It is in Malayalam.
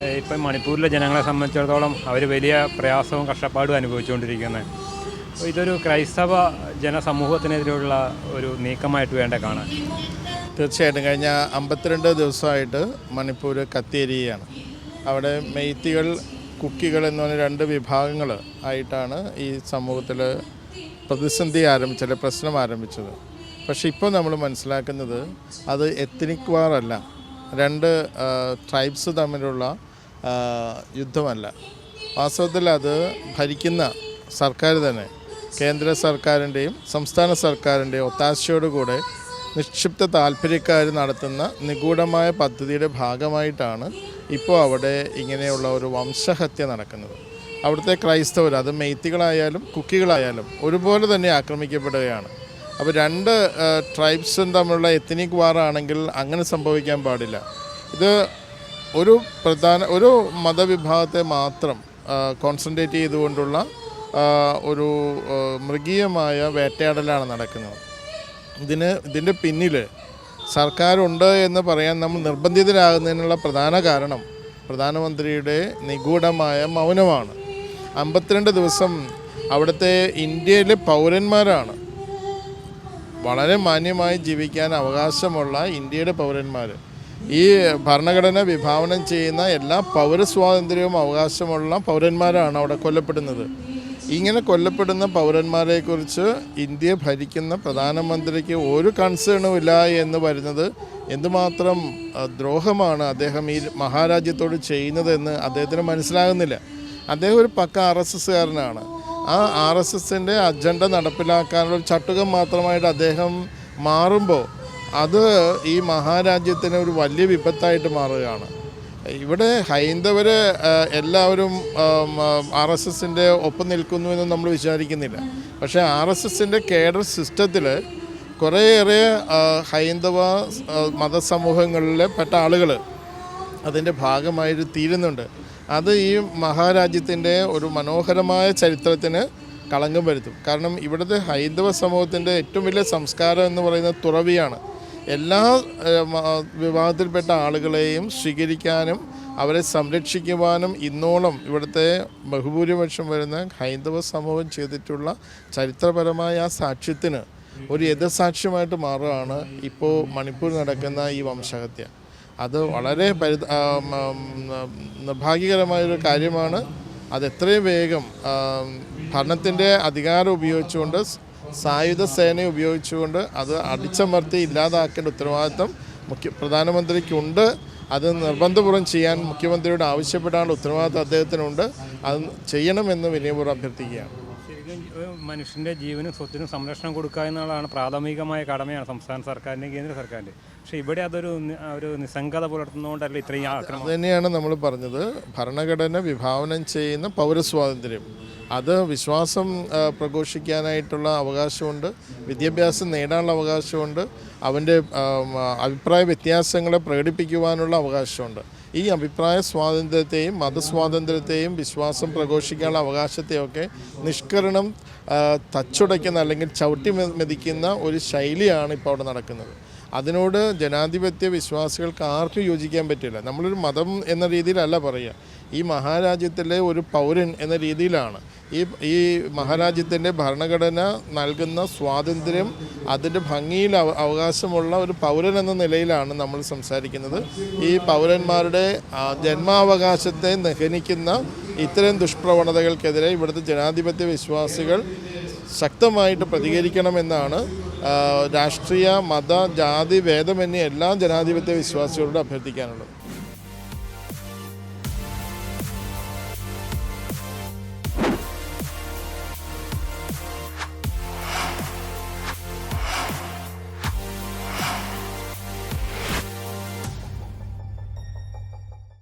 ഇപ്പം മണിപ്പൂരിലെ ജനങ്ങളെ സംബന്ധിച്ചിടത്തോളം അവർ വലിയ പ്രയാസവും കഷ്ടപ്പാടും അനുഭവിച്ചുകൊണ്ടിരിക്കുന്നത്. അപ്പോൾ ഇതൊരു ക്രൈസ്തവ ജനസമൂഹത്തിനെതിരെയുള്ള ഒരു നീക്കമായിട്ട് വേണ്ട കാണാൻ. തീർച്ചയായിട്ടും കഴിഞ്ഞ 52 ദിവസമായിട്ട് മണിപ്പൂർ കത്തിയെരിയുകയാണ്. അവിടെ മെയ്ത്തികൾ, കുക്കികൾ എന്ന് പറഞ്ഞ 2 വിഭാഗങ്ങൾ ആയിട്ടാണ് ഈ സമൂഹത്തിൽ പ്രതിസന്ധി ആരംഭിച്ചത്, പ്രശ്നം ആരംഭിച്ചത്. പക്ഷേ ഇപ്പോൾ നമ്മൾ മനസ്സിലാക്കുന്നത് അത് എത്നിക് വാർ അല്ല, 2 ട്രൈബ്സ് തമ്മിലുള്ള യുദ്ധമല്ല. വാസ്തവത്തിൽ അത് ഭരിക്കുന്ന സർക്കാർ തന്നെ, കേന്ദ്ര സർക്കാരിൻ്റെയും സംസ്ഥാന സർക്കാരിൻ്റെയും ഒത്താശയോടുകൂടെ നിക്ഷിപ്ത താല്പര്യക്കാർ നടത്തുന്ന നിഗൂഢമായ പദ്ധതിയുടെ ഭാഗമായിട്ടാണ് ഇപ്പോൾ അവിടെ ഇങ്ങനെയുള്ള ഒരു വംശഹത്യ നടക്കുന്നത്. അവിടുത്തെ ക്രൈസ്തവർ, അത് മെയ്ത്തികളായാലും കുക്കികളായാലും ഒരുപോലെ തന്നെ ആക്രമിക്കപ്പെടുകയാണ്. അപ്പോൾ 2 ട്രൈബ്സും തമ്മിലുള്ള എത്നിക് വാറാണെങ്കിൽ അങ്ങനെ സംഭവിക്കാൻ പാടില്ല. ഇത് ഒരു മതവിഭാഗത്തെ മാത്രം കോൺസെൻട്രേറ്റ് ചെയ്തുകൊണ്ടുള്ള ഒരു മൃഗീയമായ വേട്ടയാടലാണ് നടക്കുന്നത്. ഇതിൻ്റെ പിന്നിൽ സർക്കാരുണ്ട് എന്ന് പറയാൻ നമ്മൾ നിർബന്ധിതരാകുന്നതിനുള്ള പ്രധാന കാരണം പ്രധാനമന്ത്രിയുടെ നിഗൂഢമായ മൗനമാണ്. 52 ദിവസം അവിടുത്തെ ഇന്ത്യയിലെ പൗരന്മാരാണ്, വളരെ മാന്യമായി ജീവിക്കാൻ അവകാശമുള്ള ഇന്ത്യയുടെ പൗരന്മാർ, ഈ ഭരണഘടന വിഭാവനം ചെയ്യുന്ന എല്ലാ പൗരസ്വാതന്ത്ര്യവും അവകാശമുള്ള പൗരന്മാരാണ് അവിടെ കൊല്ലപ്പെടുന്നത്. ഇങ്ങനെ കൊല്ലപ്പെടുന്ന പൗരന്മാരെക്കുറിച്ച് ഇന്ത്യ ഭരിക്കുന്ന പ്രധാനമന്ത്രിക്ക് ഒരു കൺസേണും ഇല്ല എന്ന് വരുന്നത് എന്തുമാത്രം ദ്രോഹമാണ് അദ്ദേഹം ഈ മഹാരാജ്യത്തോട് ചെയ്യുന്നതെന്ന് അദ്ദേഹത്തിന് മനസ്സിലാകുന്നില്ല. അദ്ദേഹം ഒരു പക്ക RSSകാരനാണ്. ആ RSSൻ്റെ അജണ്ട നടപ്പിലാക്കാനുള്ള ചട്ടുകം മാത്രമായിട്ട് അദ്ദേഹം മാറുമ്പോൾ അത് ഈ മഹാരാജ്യത്തിന് ഒരു വലിയ വിപത്തായിട്ട് മാറുകയാണ്. ഇവിടെ ഹൈന്ദവർ എല്ലാവരും RSSൻ്റെ ഒപ്പം നിൽക്കുന്നു എന്ന് നമ്മൾ വിചാരിക്കുന്നില്ല. പക്ഷേ RSSൻ്റെ കേഡർ സിസ്റ്റത്തിൽ കുറേയേറെ ഹൈന്ദവ മതസമൂഹങ്ങളിലെ പെട്ട ആളുകൾ അതിൻ്റെ ഭാഗമായിട്ട് തീരുന്നുണ്ട്. അത് ഈ മഹാരാജ്യത്തിൻ്റെ ഒരു മനോഹരമായ ചരിത്രത്തിന് കളങ്കം വരുത്തും. കാരണം ഇവിടുത്തെ ഹൈന്ദവ സമൂഹത്തിൻ്റെ ഏറ്റവും വലിയ സംസ്കാരം എന്ന് പറയുന്നത് തുറവിയാണ്. എല്ലാ വിഭാഗത്തിൽപ്പെട്ട ആളുകളെയും സ്വീകരിക്കാനും അവരെ സംരക്ഷിക്കുവാനും ഇന്നോളം ഇവിടുത്തെ ബഹുഭൂരിപക്ഷം വരുന്ന ഹൈന്ദവ സമൂഹം ചെയ്തിട്ടുള്ള ചരിത്രപരമായ ആ സാക്ഷ്യത്തിന് ഒരു എതിർസാക്ഷ്യമായിട്ട് മാറുകയാണ് ഇപ്പോൾ മണിപ്പൂർ നടക്കുന്ന ഈ വംശഹത്യ. അത് വളരെ നിർഭാഗ്യകരമായൊരു കാര്യമാണ്. അത് എത്രയും വേഗം ഭരണത്തിൻ്റെ അധികാരം ഉപയോഗിച്ചുകൊണ്ട്, സായുധ സേനയെ ഉപയോഗിച്ചുകൊണ്ട് അത് അടിച്ചമർത്തി ഇല്ലാതാക്കേണ്ട ഉത്തരവാദിത്വം പ്രധാനമന്ത്രിക്കുണ്ട്. അത് നിർബന്ധപൂർവ്വം ചെയ്യാൻ മുഖ്യമന്ത്രിയോട് ആവശ്യപ്പെടാനുള്ള ഉത്തരവാദിത്വം അദ്ദേഹത്തിനുണ്ട്. അത് ചെയ്യണമെന്ന് വിനയപൂർവ്വം അഭ്യർത്ഥിക്കുകയാണ്. മനുഷ്യൻ്റെ ജീവനും സ്വത്തിനും സംരക്ഷണം കൊടുക്കുക എന്നുള്ളതാണ് പ്രാഥമികമായ കടമയാണ് സംസ്ഥാന സർക്കാരിൻ്റെയും കേന്ദ്ര സർക്കാരിൻ്റെ. പക്ഷേ ഇവിടെ അതൊരു നിസ്സംഗത പുലർത്തുന്നതുകൊണ്ടല്ല ഇത്രയും ആക്രമണം. അത് തന്നെയാണ് നമ്മൾ പറഞ്ഞത്. ഭരണഘടന വിഭാവനം ചെയ്യുന്ന പൗരസ്വാതന്ത്ര്യം, അത് വിശ്വാസം പ്രഘോഷിക്കാനായിട്ടുള്ള അവകാശമുണ്ട്, വിദ്യാഭ്യാസം നേടാനുള്ള അവകാശമുണ്ട്, അവൻ്റെ അഭിപ്രായ വ്യത്യാസങ്ങളെ പ്രകടിപ്പിക്കുവാനുള്ള അവകാശമുണ്ട്. ഈ അഭിപ്രായ സ്വാതന്ത്ര്യത്തെയും മതസ്വാതന്ത്ര്യത്തെയും വിശ്വാസം പ്രഘോഷിക്കാനുള്ള അവകാശത്തെയൊക്കെ നിഷ്കരണം, തച്ചുടയ്ക്കുന്ന അല്ലെങ്കിൽ ചവിട്ടി മെതിക്കുന്ന ഒരു ശൈലിയാണ് ഇപ്പോൾ അവിടെ നടക്കുന്നത്. അതിനോട് ജനാധിപത്യ വിശ്വാസികൾക്ക് ആർക്കും യോജിക്കാൻ പറ്റില്ല. നമ്മളൊരു മതം എന്ന രീതിയിലല്ല പറയുക, ഈ മഹാരാജ്യത്തിലെ ഒരു പൗരൻ എന്ന രീതിയിലാണ്. ഈ മഹാരാജ്യത്തിൻ്റെ ഭരണഘടന നൽകുന്ന സ്വാതന്ത്ര്യം, അതിൻ്റെ ഭംഗിയിൽ അവകാശമുള്ള ഒരു പൗരൻ എന്ന നിലയിലാണ് നമ്മൾ സംസാരിക്കുന്നത്. ഈ പൗരന്മാരുടെ ജന്മാവകാശത്തെ നിഹനിക്കുന്ന ഇത്തരം ദുഷ്പ്രവണതകൾക്കെതിരെ ഇവിടുത്തെ ജനാധിപത്യ വിശ്വാസികൾ ശക്തമായിട്ട് പ്രതികരിക്കണമെന്നാണ് രാഷ്ട്രീയ, മത, ജാതി ഭേദമന്യേ എല്ലാ ജനാധിപത്യ വിശ്വാസികളോട് അഭ്യർത്ഥിക്കാനുള്ളത്.